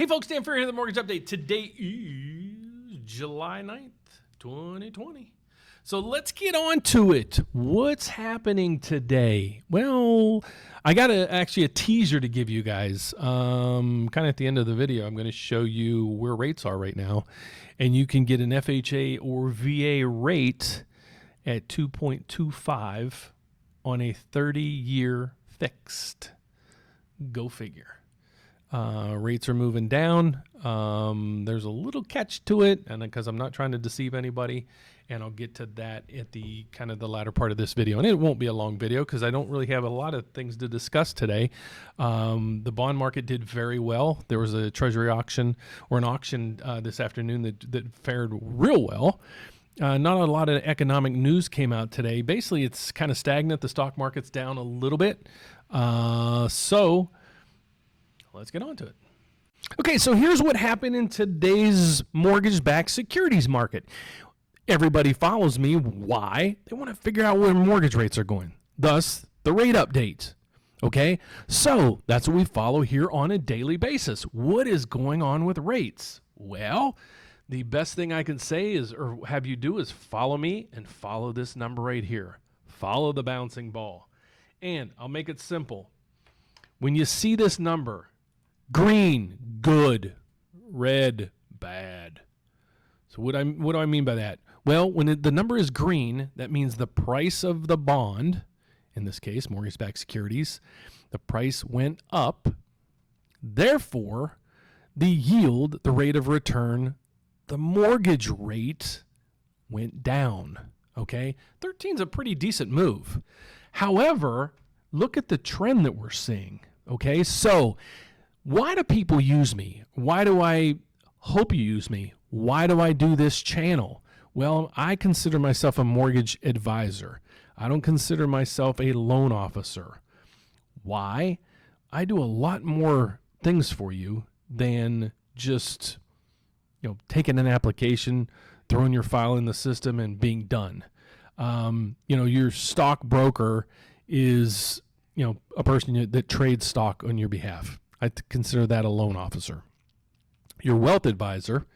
Hey folks, Dan Frio here, the Mortgage Update. Today is July 9th, 2020. So let's get on to it. What's happening today? Well, I got actually a teaser to give you guys. Kind of at the end of the video, I'm going to show you where rates are right now. And you can get an FHA or VA rate at 2.25 on a 30-year fixed. Go figure. Rates are moving down. There's a little catch to it, and because I'm not trying to deceive anybody, and I'll get to that at the kind of the latter part of this video. And it won't be a long video because I don't really have a lot of things to discuss today. The bond market did very well. There was a Treasury auction or an auction this afternoon that fared real well. Not a lot of economic news came out today. Basically, it's kind of stagnant. The stock market's down a little bit. So let's get on to it. Okay, so here's what happened in today's mortgage-backed securities market. Everybody follows me. Why? They want to figure out where mortgage rates are going. Thus, the rate update. Okay, so that's what we follow here on a daily basis. What is going on with rates? Well, the best thing I can say is, or have you do, is follow me and follow this number right here. Follow the bouncing ball. And I'll make it simple. When you see this number, green, good, red, bad. So what do I mean by that? Well, when the number is green, that means the price of the bond, in this case, mortgage-backed securities, the price went up. Therefore, the yield, the rate of return, the mortgage rate went down. Okay? 13 is a pretty decent move. However, look at the trend that we're seeing. Okay? So, why do people use me? Why do I hope you use me? Why do I do this channel? Well, I consider myself a mortgage advisor. I don't consider myself a loan officer. Why? I do a lot more things for you than just, taking an application, throwing your file in the system and being done. Your stockbroker is, a person that trades stock on your behalf. I consider that a loan officer. Your wealth advisor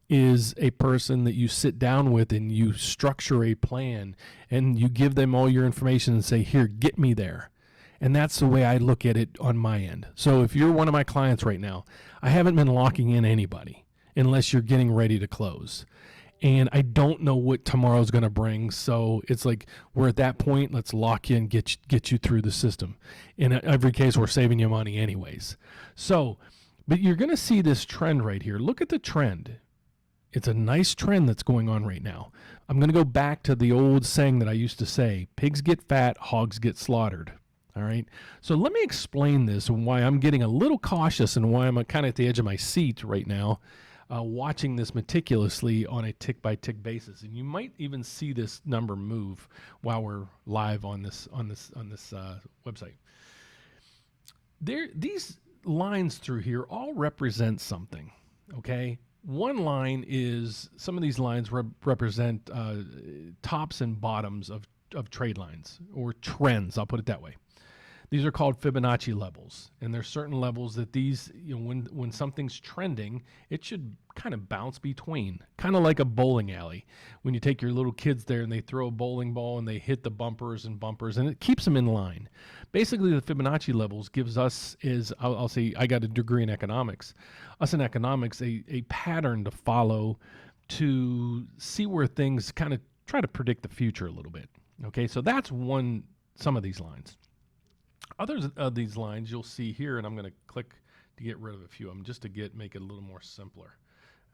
is a person that you sit down with and you structure a plan and you give them all your information and say, here, get me there. And that's the way I look at it on my end. So if you're one of my clients right now, I haven't been locking in anybody unless you're getting ready to close. And I don't know what tomorrow's going to bring. So it's like we're at that point, let's lock you and get you through the system. In every case, we're saving you money anyways. So, but you're going to see this trend right here. Look at the trend. It's a nice trend that's going on right now. I'm going to go back to the old saying that I used to say, pigs get fat, hogs get slaughtered. All right. So let me explain this and why I'm getting a little cautious and why I'm kind of at the edge of my seat right now. Watching this meticulously on a tick-by-tick basis, and you might even see this number move while we're live on this website. These lines through here all represent something. Okay, one line is some of these lines represent tops and bottoms of trade lines or trends. I'll put it that way. These are called Fibonacci levels, and there's certain levels that these, when something's trending, it should kind of bounce between, kind of like a bowling alley. When you take your little kids there and they throw a bowling ball and they hit the bumpers, and it keeps them in line. Basically, the Fibonacci levels gives us I'll say, I got a degree in economics, us in economics, a pattern to follow to see where things kind of try to predict the future a little bit. Okay, so that's some of these lines. Others of these lines you'll see here, and I'm going to click to get rid of a few of them just to make it a little more simpler.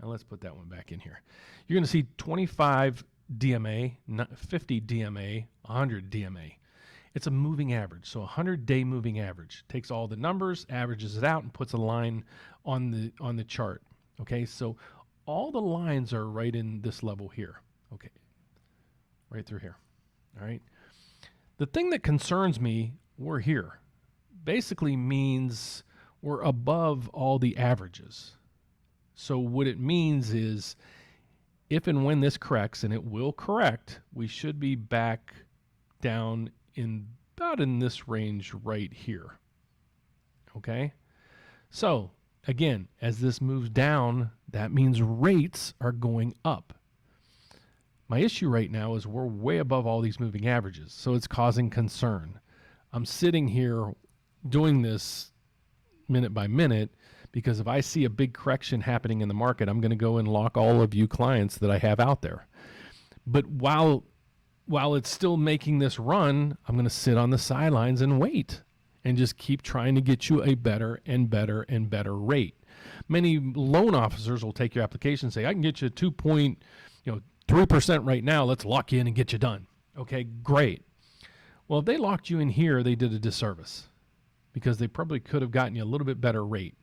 And let's put that one back in here. You're going to see 25 DMA, 50 DMA, 100 DMA. It's a moving average, so a 100-day moving average. Takes all the numbers, averages it out, and puts a line on the chart. Okay, so all the lines are right in this level here. Okay, right through here. All right. The thing that concerns me, we're here, basically means we're above all the averages. So what it means is if and when this corrects, and it will correct, we should be back down about in this range right here. Okay? So again, as this moves down, that means rates are going up. My issue right now is we're way above all these moving averages, so it's causing concern. I'm sitting here doing this minute by minute because if I see a big correction happening in the market, I'm going to go and lock all of you clients that I have out there. But while it's still making this run, I'm going to sit on the sidelines and wait and just keep trying to get you a better and better and better rate. Many loan officers will take your application and say, I can get you 3% right now. Let's lock you in and get you done. Okay, great. Well, if they locked you in here, they did a disservice because they probably could have gotten you a little bit better rate.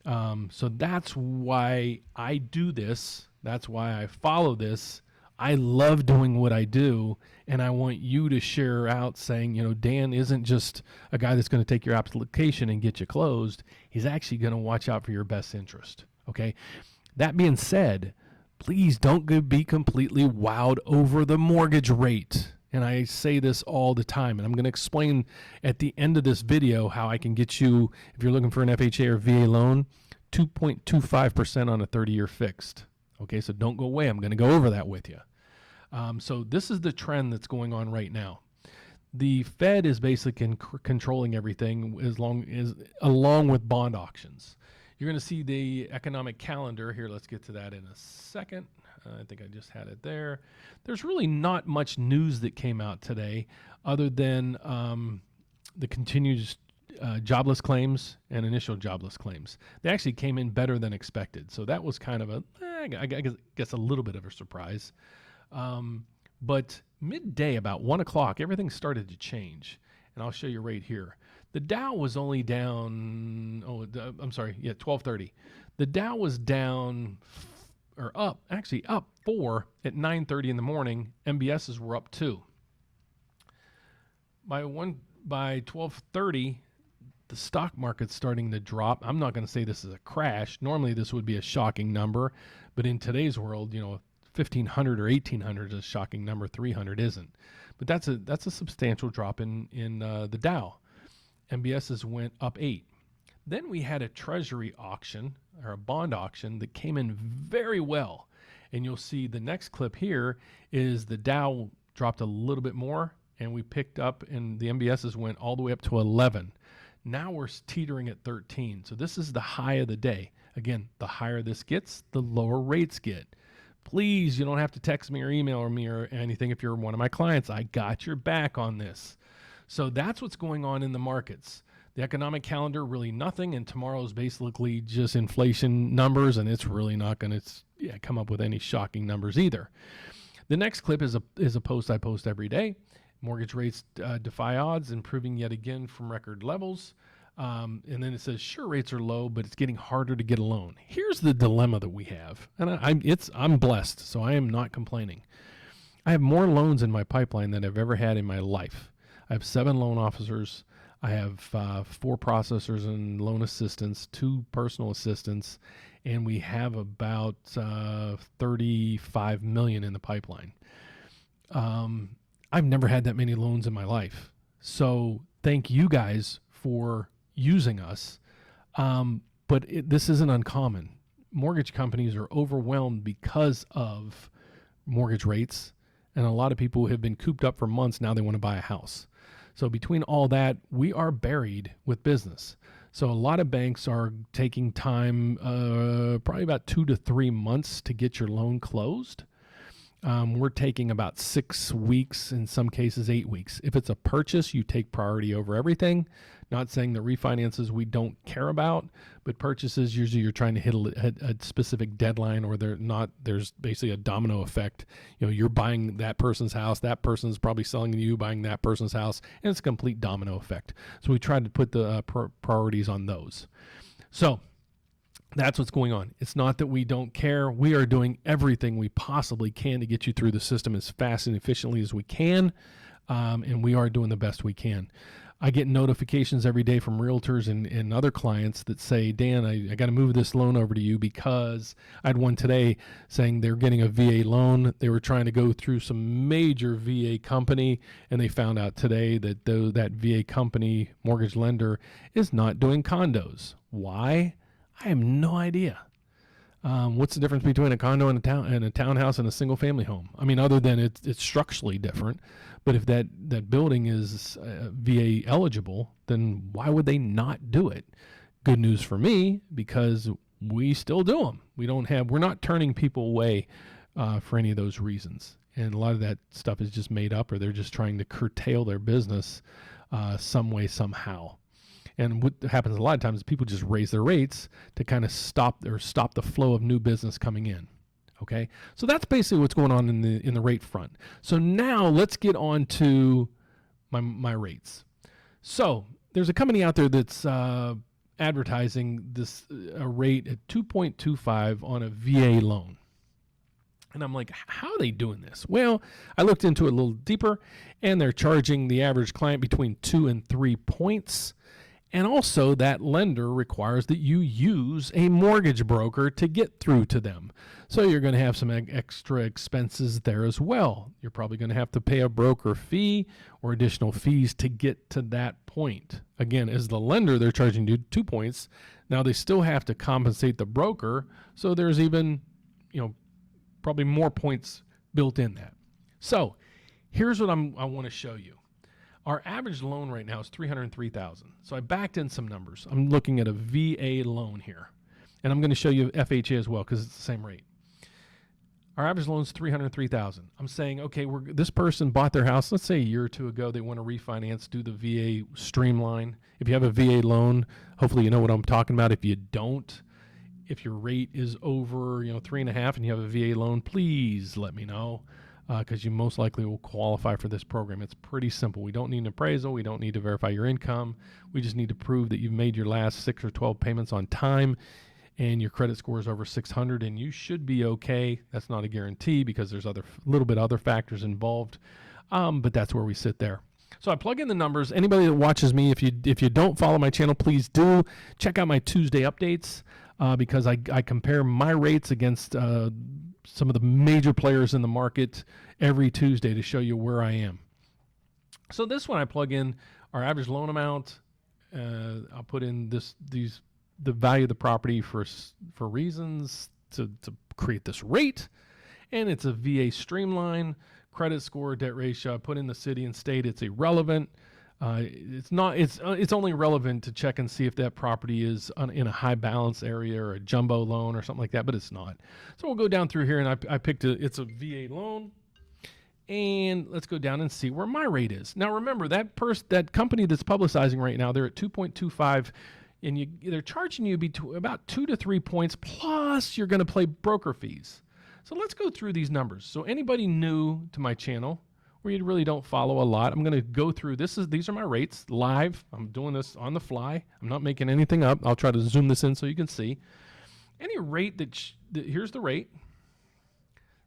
So that's why I do this. That's why I follow this. I love doing what I do, and I want you to share out saying, Dan isn't just a guy that's going to take your application and get you closed. He's actually going to watch out for your best interest. Okay. That being said, please don't be completely wowed over the mortgage rate. And I say this all the time, and I'm going to explain at the end of this video how I can get you, if you're looking for an FHA or VA loan, 2.25% on a 30-year fixed. Okay, so don't go away. I'm going to go over that with you. So this is the trend that's going on right now. The Fed is basically controlling everything along with bond auctions. You're going to see the economic calendar here. Let's get to that in a second. I think I just had it there. There's really not much news that came out today other than the continued jobless claims and initial jobless claims. They actually came in better than expected. So that was kind of I guess a little bit of a surprise. But midday, about 1 o'clock, everything started to change. And I'll show you right here. The Dow was only down, 1230. The Dow was down up 4 at 9:30 in the morning. MBSs were up 2. By 12:30, the stock market's starting to drop. I'm not going to say this is a crash. Normally this would be a shocking number, but in today's world, 1,500 or 1,800 is a shocking number. 300 isn't. But that's a substantial drop in the Dow. MBSs went up 8. Then we had a Treasury auction or a bond auction that came in very well. And you'll see the next clip here is the Dow dropped a little bit more and we picked up and the MBSs went all the way up to 11. Now we're teetering at 13. So this is the high of the day. Again, the higher this gets, the lower rates get. Please, you don't have to text me or email me or anything if you're one of my clients. I got your back on this. So that's what's going on in the markets. The economic calendar, really nothing, and tomorrow's basically just inflation numbers, and it's really not going to come up with any shocking numbers either. The next clip is a post I post every day. Mortgage rates defy odds, improving yet again from record levels. And then it says, sure, rates are low, but it's getting harder to get a loan. Here's the dilemma that we have, and I'm blessed, so I am not complaining. I have more loans in my pipeline than I've ever had in my life. I have 7 loan officers. I have 4 processors and loan assistants, 2 personal assistants, and we have about 35 million in the pipeline. I've never had that many loans in my life. So thank you guys for using us. But this isn't uncommon. Mortgage companies are overwhelmed because of mortgage rates, and a lot of people have been cooped up for months. Now they want to buy a house. So between all that, we are buried with business. So a lot of banks are taking time, probably about 2 to 3 months to get your loan closed. We're taking about 6 weeks, in some cases 8 weeks. If it's a purchase, you take priority over everything. Not saying that refinances we don't care about, but purchases, usually you're trying to hit a specific deadline, or there's basically a domino effect. You're buying that person's house, that person's probably selling to you, buying that person's house, and it's a complete domino effect. So we try to put the priorities on those. So that's what's going on. It's not that we don't care. We are doing everything we possibly can to get you through the system as fast and efficiently as we can, and we are doing the best we can. I get notifications every day from realtors and other clients that say, Dan, I got to move this loan over to you because I had one today saying they're getting a VA loan. They were trying to go through some major VA company, and they found out today that that VA company mortgage lender is not doing condos. Why? I have no idea. What's the difference between a condo and a townhouse and a single family home? I mean, other than it's structurally different, but if that building is VA eligible, then why would they not do it? Good news for me, because we still do them. We're not turning people away for any of those reasons. And a lot of that stuff is just made up, or they're just trying to curtail their business some way, somehow. And what happens a lot of times is people just raise their rates to kind of stop the flow of new business coming in. Okay, so that's basically what's going on in the rate front. So now let's get on to my rates. So there's a company out there that's advertising this a rate at 2.25 on a VA loan. And I'm like, how are they doing this? Well, I looked into it a little deeper, and they're charging the average client between 2 and 3 points. And also, that lender requires that you use a mortgage broker to get through to them. So you're going to have some extra expenses there as well. You're probably going to have to pay a broker fee or additional fees to get to that point. Again, as the lender, they're charging you 2 points. Now, they still have to compensate the broker. So there's even, probably more points built in that. So here's what I want to show you. Our average loan right now is $303,000. So I backed in some numbers. I'm looking at a VA loan here, and I'm going to show you FHA as well because it's the same rate. Our average loan is $303,000. I'm saying, okay, this person bought their house, let's say a year or two ago. They want to refinance, do the VA streamline. If you have a VA loan, hopefully you know what I'm talking about. If you don't, if your rate is over 3.5 and you have a VA loan, please let me know. Because you most likely will qualify for this program. It's pretty simple. We don't need an appraisal. We don't need to verify your income. We just need to prove that you've made your last 6 or 12 payments on time and your credit score is over 600, and you should be okay. That's not a guarantee because there's other factors involved, but that's where we sit there. So I plug in the numbers. Anybody that watches me, if you don't follow my channel, please do. Check out my Tuesday updates because I compare my rates against some of the major players in the market every Tuesday to show you where I am. So this one I plug in our average loan amount. I'll put in the value of the property for reasons to create this rate, and it's a VA streamline, credit score, debt ratio. I put in the city and state. It's irrelevant. It's only relevant to check and see if that property is in a high balance area or a jumbo loan or something like that, but it's not. So we'll go down through here, and I picked it's a VA loan, and let's go down and see where my rate is. Now remember, that company that's publicizing right now, they're at 2.25, and they're charging you about 2 to 3 points, plus you're going to pay broker fees. So let's go through these numbers. So anybody new to my channel, where you really don't follow a lot, I'm going to go through. These are my rates live. I'm doing this on the fly. I'm not making anything up. I'll try to zoom this in so you can see. Any rate here's the rate.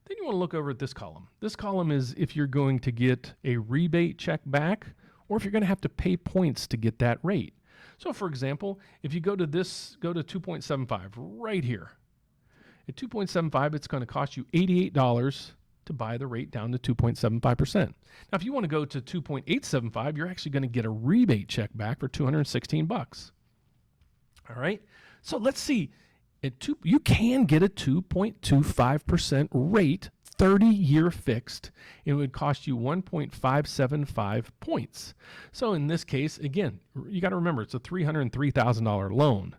Then you want to look over at this column. This column is if you're going to get a rebate check back or if you're going to have to pay points to get that rate. So for example, if you go to 2.75 right here. At 2.75, it's going to cost you $88 to buy the rate down to 2.75%. Now, if you want to go to 2.875, you're actually going to get a rebate check back for $216. All right. So let's see. You can get a 2.25% rate, 30-year fixed. It would cost you 1.575 points. So in this case, again, you got to remember it's a $303,000 loan.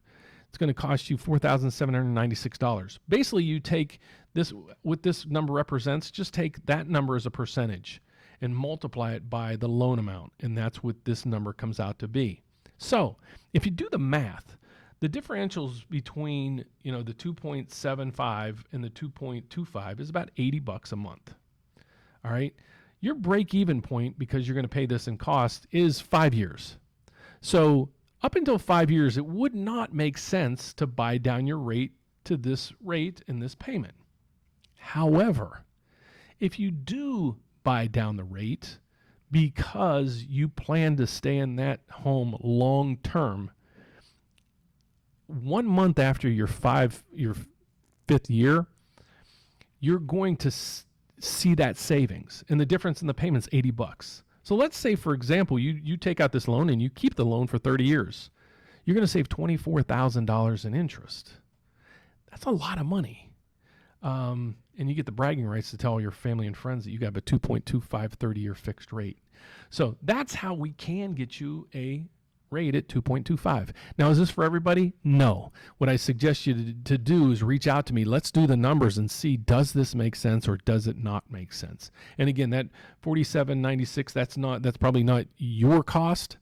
It's going to cost you $4,796. Basically, you take this, what this number represents, just take that number as a percentage and multiply it by the loan amount, and that's what this number comes out to be. So if you do the math, the differentials between the 2.75 and the 2.25 is about $80 a month. All right, your break-even point, because you're going to pay this in cost, is 5 years. So up until 5 years, it would not make sense to buy down your rate to this rate and this payment. However, if you do buy down the rate because you plan to stay in that home long term, 1 month after your fifth year, you're going to see that savings, and the difference in the payment's $80. So let's say, for example, you take out this loan and you keep the loan for 30 years. you're going to save $24,000 in interest. That's a lot of money. And you get the bragging rights to tell all your family and friends that you got a 2.25 30-year fixed rate. So that's how we can get you a rate at 2.25. Now, is this for everybody? No. What I suggest you to do is reach out to me. Let's do the numbers and see, does this make sense or does it not make sense? And again, that $47.96, that's probably not your cost.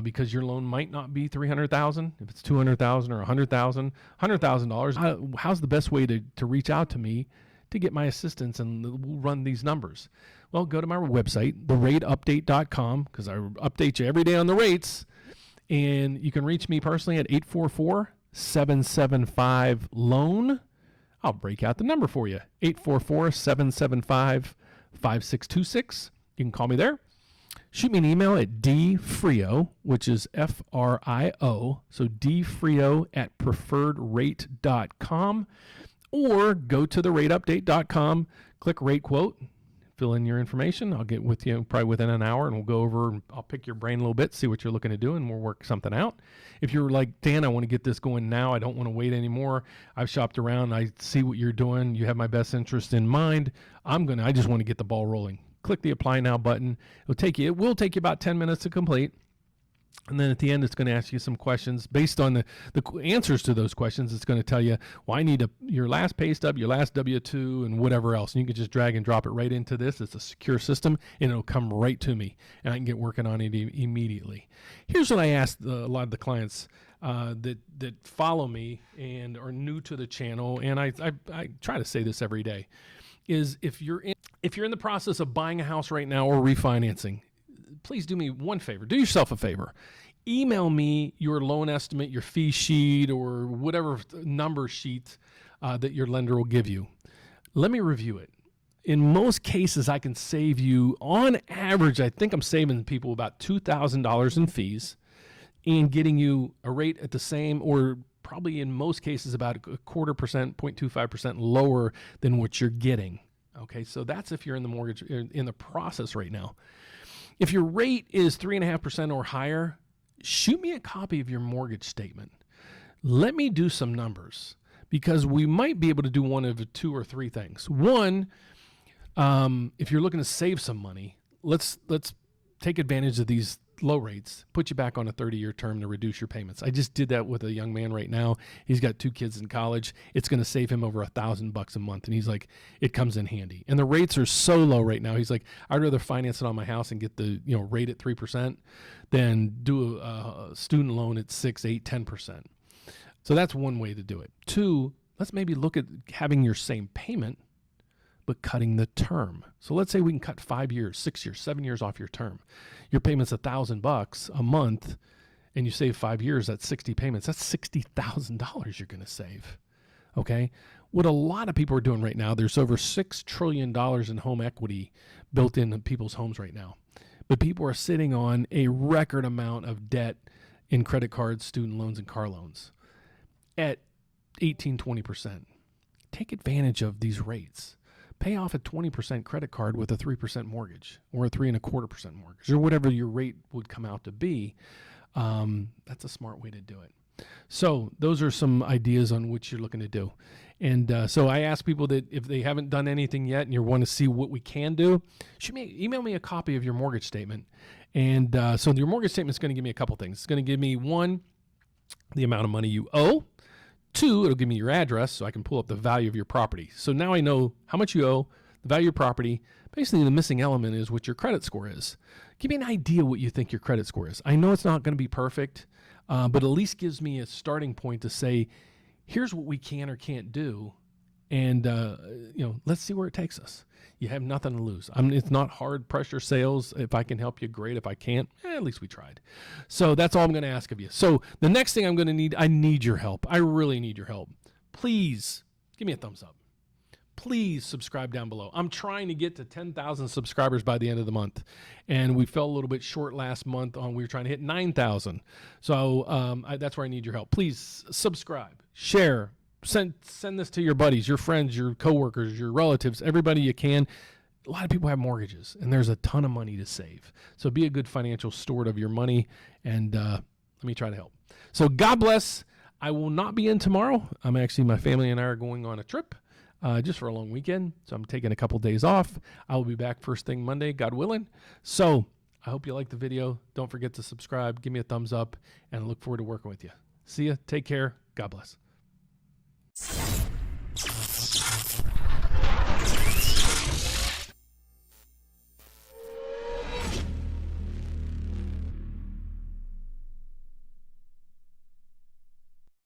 Because your loan might not be $300,000, if it's $200,000 or $100,000, $100,000. How's the best way to reach out to me to get my assistance and we'll run these numbers? Well, go to my website, therateupdate.com, because I update you every day on the rates, and you can reach me personally at 844-775-LOAN. I'll break out the number for you, 844-775-5626. You can call me there. Shoot me an email at dfrio, which is F-R-I-O, so dfrio@preferredrate.com, or go to therateupdate.com, click rate quote, fill in your information. I'll get with you probably within an hour, and we'll go over and I'll pick your brain a little bit, see what you're looking to do, and we'll work something out. If you're like, Dan, I want to get this going now. I don't want to wait anymore. I've shopped around. I see what you're doing. You have my best interest in mind. I just want to get the ball rolling. Click the apply now button. It will take you about 10 minutes to complete. And then at the end, it's going to ask you some questions. Based on the answers to those questions, it's going to tell you, well, I need your last pay stub, your last W-2, and whatever else. And you can just drag and drop it right into this. It's a secure system, and it'll come right to me, and I can get working on it immediately. Here's what I asked a lot of the clients that follow me and are new to the channel, and I try to say this every day, is if you're in the process of buying a house right now or refinancing, please do me one favor. Do yourself a favor. Email me your loan estimate, your fee sheet, or whatever number sheet that your lender will give you. Let me review it. In most cases, I can save you, on average, I think I'm saving people about $2,000 in fees and getting you a rate at the same, or probably in most cases about 0.25%, 0.25% lower than what you're getting. Okay, so that's if you're in the mortgage, in the process right now. If your rate is 3.5% or higher, shoot me a copy of your mortgage statement. Let me do some numbers, because we might be able to do one of two or three things. One, if you're looking to save some money, let's take advantage of these low rates, put you back on a 30-year term to reduce your payments. I just did that with a young man right now. He's got 2 kids in college. It's going to save him over $1,000 a month. And he's like, it comes in handy. And the rates are so low right now. He's like, I'd rather finance it on my house and get the rate at 3% than do a student loan at 6, 8, 10%. So that's one way to do it. 2, let's maybe look at having your same payment, but cutting the term. So let's say we can cut 5 years, 6 years, 7 years off your term. Your payment's $1,000 a month, and you save 5 years, that's 60 payments. That's $60,000 you're going to save. Okay? What a lot of people are doing right now, there's over $6 trillion in home equity built into people's homes right now. But people are sitting on a record amount of debt in credit cards, student loans, and car loans at 18, 20%. Take advantage of these rates. Pay off a 20% credit card with a 3% mortgage, or a 3.25% mortgage, or whatever your rate would come out to be. That's a smart way to do it. So those are some ideas on what you're looking to do. And so I ask people that if they haven't done anything yet and you want to see what we can do, email me a copy of your mortgage statement. And so your mortgage statement is going to give me a couple things. It's going to give me, 1, the amount of money you owe. 2, it'll give me your address so I can pull up the value of your property. So now I know how much you owe, the value of your property. Basically, the missing element is what your credit score is. Give me an idea what you think your credit score is. I know it's not going to be perfect, but at least gives me a starting point to say, here's what we can or can't do, and let's see where it takes us. You have nothing to lose. It's not hard pressure sales. If I can help you, great. If I can't, at least we tried. So that's all I'm going to ask of you. So the next thing I'm going to need, I need your help. I really need your help. Please give me a thumbs up. Please subscribe down below. I'm trying to get to 10,000 subscribers by the end of the month, and we fell a little bit short last month. We were trying to hit 9,000. So that's where I need your help. Please subscribe, share. Send this to your buddies, your friends, your coworkers, your relatives, everybody you can. A lot of people have mortgages, and there's a ton of money to save. So be a good financial steward of your money, and let me try to help. So God bless. I will not be in tomorrow. My family and I are going on a trip just for a long weekend. So I'm taking a couple days off. I will be back first thing Monday, God willing. So I hope you liked the video. Don't forget to subscribe. Give me a thumbs up, and I look forward to working with you. See ya. Take care. God bless.